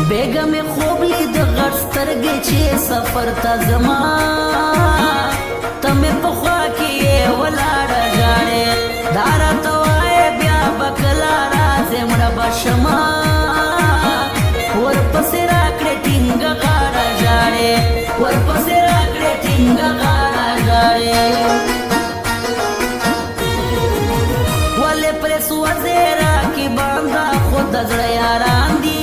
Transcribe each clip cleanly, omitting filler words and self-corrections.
بیگا می خوب لید غټ سترګې چې سفر ته زما ته مې پخوا کې ولاړه ژاړې دا راته وایې بیا به کله راځې مړه به شمه ورپسې راکړې ټینګه غاړه ژاړې ورپسې راکړې ټینګه غاړه ژاړې ولې پرې سوځې راکې بانده خو د زړه یاران دي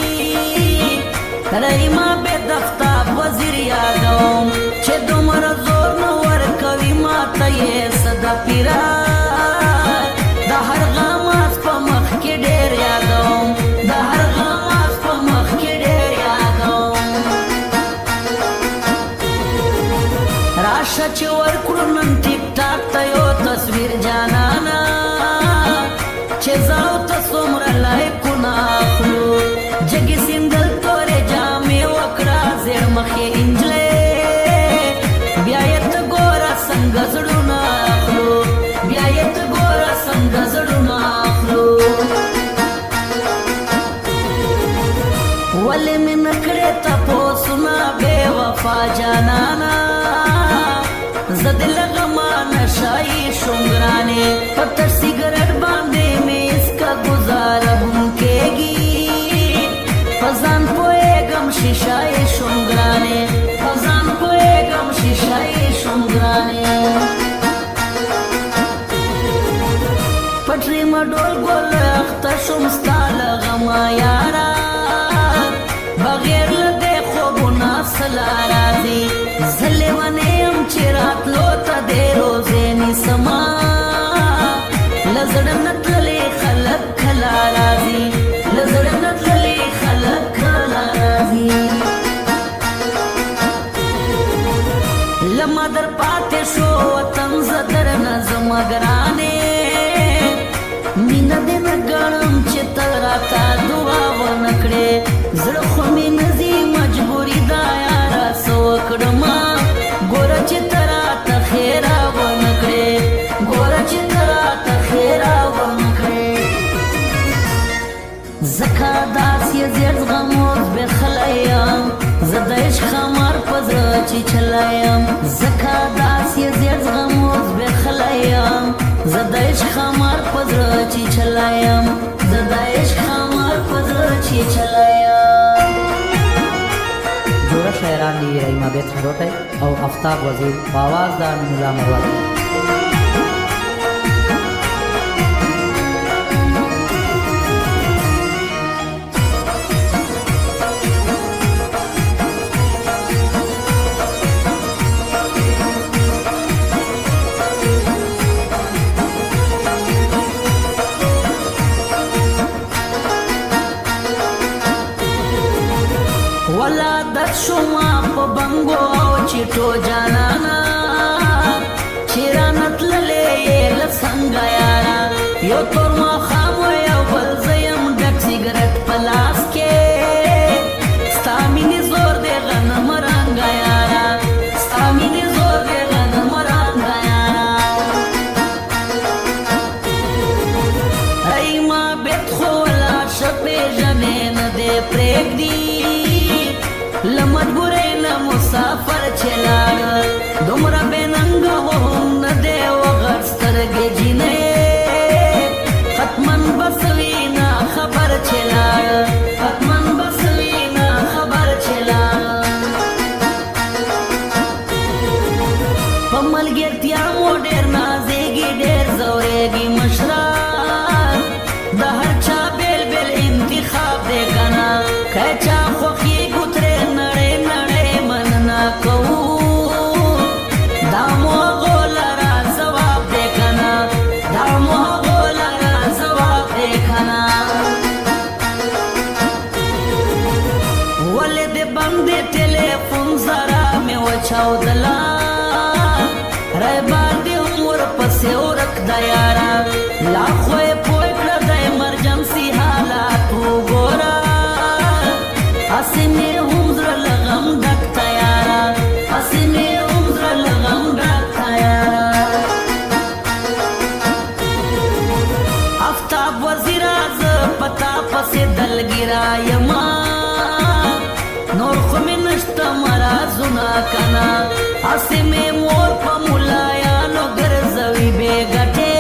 رحیمه بې دفته وزیر یادوم چې دومره زور نه ورکوي ماته یې څه د پیرار د هر غماز په مخ کې ډېر یادوم د هر غماز په مخ کې ډېر یادوم راشه چې ورکړو نن ټیک ټاک ته یو تصویر جانانا چې زه او ته څومره لایکونه اخلو جګې سیندل تورې جامې وکړه زیړ مخې انجلۍ بیا یې ته ګوره څنګه زړونه اخلو بیا یې ته ګوره څنګه زړونه اخلو ولې مې نه کړې تپوسونه بې وفا جانانا زه دې له غمه نشایي شوم ګرانې په تش سګرټ باندې مې هېڅکه ګزاره هم کېږي په ځان پوهېږم شیشه یې شوم ګرانې په ځان پوهېږم شیشه یې شوم ګرانې په ډریمه ډول ګل اخته شوم ستا له غمه یاره بغیر له دې خوبونه څه لا راځي زه لیونی یم چې راتلو ته دې روزې نیسمه له زړه نه تللې خلک کله راځي له زړه نه تللې خلک کله راځي لما در پاتې شو وطن زه درنه زما ګرانې مینه دې نه ګڼم چې ته راته دعا ونه کړې زړه خو مې نه ځي مجبوري ده یاره څه وکړمه ګوره چې ته راته ښېرا ونه کړې ګوره چې ته راته ښېرا ونه کړې ځکه داسې زیات زغموز بېخلی یم زه د عشق خمار په زړه چیچلی یم ځکه داسې زیات زغموز بېخلی یم زه د عشق خمار په زړه چیچلی یم زه د عشق خمار په زړه چیچلی یم جوړه شاعران دي رحیمه بیت خروټی او آفتاب وزیر په آواز د امین الله مروت ولادت شما په بنګو او چټو جانانا چې رانتللې یې له څنګه یاره یو تور ماښام یو بل زه یم ډک سګرټ په لاس کې ستا مینې زور دی غنم رنګه یاره ستا مینې زور دی غنم رنګه یاره رحیمه بیت خو ولاړ شه پېژنې نه دی پرېږدي له مجبورۍ نه مسافر چې لاړ دومره بېننګه هم نه دی وغړ سترګې جینۍ حتمن به څه وي نه خبر چې لاړ حتمن به څه وي نه خبر چې لاړ په ملګرتیا مو ډېر نازېږي ډېر ځورېږي مشران د هر چا بېل بېل انتخاب دی که نه که چا خوښېږو ترې نړۍ نړۍ مننه کوو دا مو هغو لره ځواب دی که نه دا مو هغو لره ځواب دی که نه ولې د بندې ټلیفون زره مې وچاودله رایبار دې هم ورپسې ورک ده یاره لا خو یې پوه کړه د ایمرجنسي حالات وګوره هسې مې هم زړه له غم ډک ده یاره هسې مې هم زړه له غم ډک ده یاره آفتاب وزیره زه په تا پسې دلګیره یمه مرازونه کنا اسی می مور په مولایانو ګرځوي بې ګټې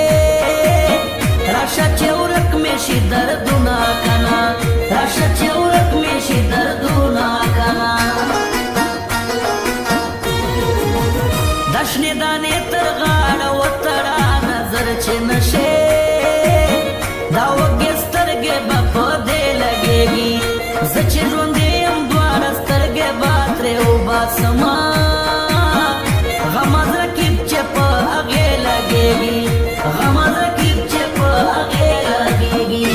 راشه چې ورک مې شي دردونه کنا راشه چې ورک مې شي دردونه کنا دشنې دانې تر غاړه وتړه نظر چې نشې دا وږې سترګې به په دې لګېږي زه چې ژوندی یم دواړه سترګې به ترې وباسمه غمه رقیب چې په هغې لګېږي غمه رقیب چې په هغې لګېږي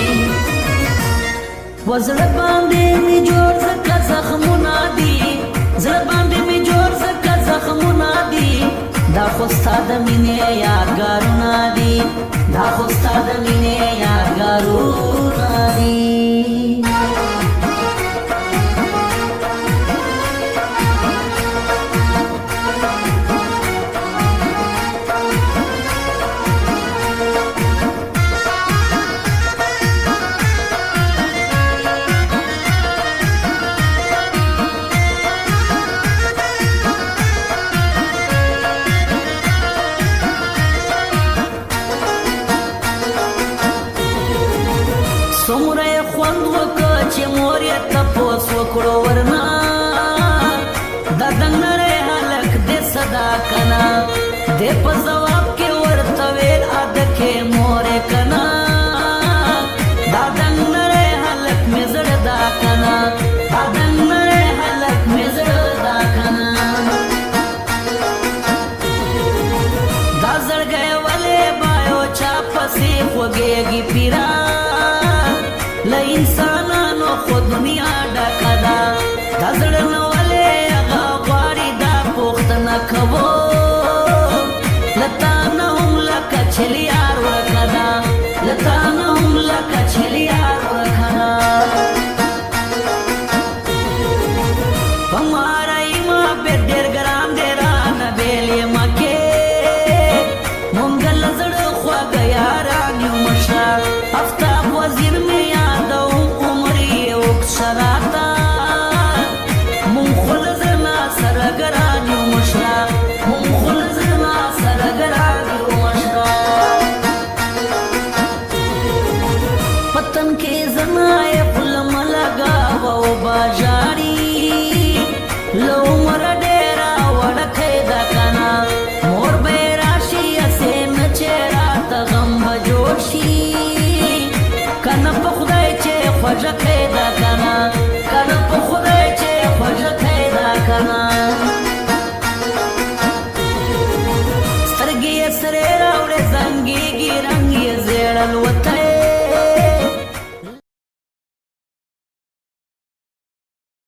و زړه باندې مې جوړ ځکه زخمونه دي زړه باندې مې جوړ ځکه زخمونه دي دا خو ستا د مینې یادګارونه دي دا خو ستا د مینې یادګارونه دي څومره یې خوند وکړه چې مور یې تپوس وکړو ورنه دا دنګ نری هلک دې صدا کنه دې په ځواب کې ورته ویل ادکې مورې کنه دا دنګ نری هلک مې زړه دا کنه دا دنګ نری هلک مې زړه دا کنه دا زړګی ولې بایو چا پسې خوږېږي پیرا له انسانانو خو دنیا ډکه ده دا زړه نه ولې هغه غواړي دا پوښتنه کوو له تا نه هم لکه چلیار ورکه ده له تا نه هم لکه چلیار ورکه ده په مارۍ محبت ډېر ګران دی رانه بېل یمه کې مونږ له زړه خواږه یاران یو مشره افتاب وزیر مې شراتا مون خل زما سره ګران یو مشرا مون خل زما سره ګران یو مشرا پتن کې زما یې فل ملګا و باجاری لو مر ډېرا وړکې دا کنا مور به راشي اسې نچرا ته غم بجوشي کنه په خدای چې خوږه کېدا کنه کنه په خدای چې خوږه کېدا کنه سترګې یې سرې راوړې زنګېږي رنګ یې زیړل وطن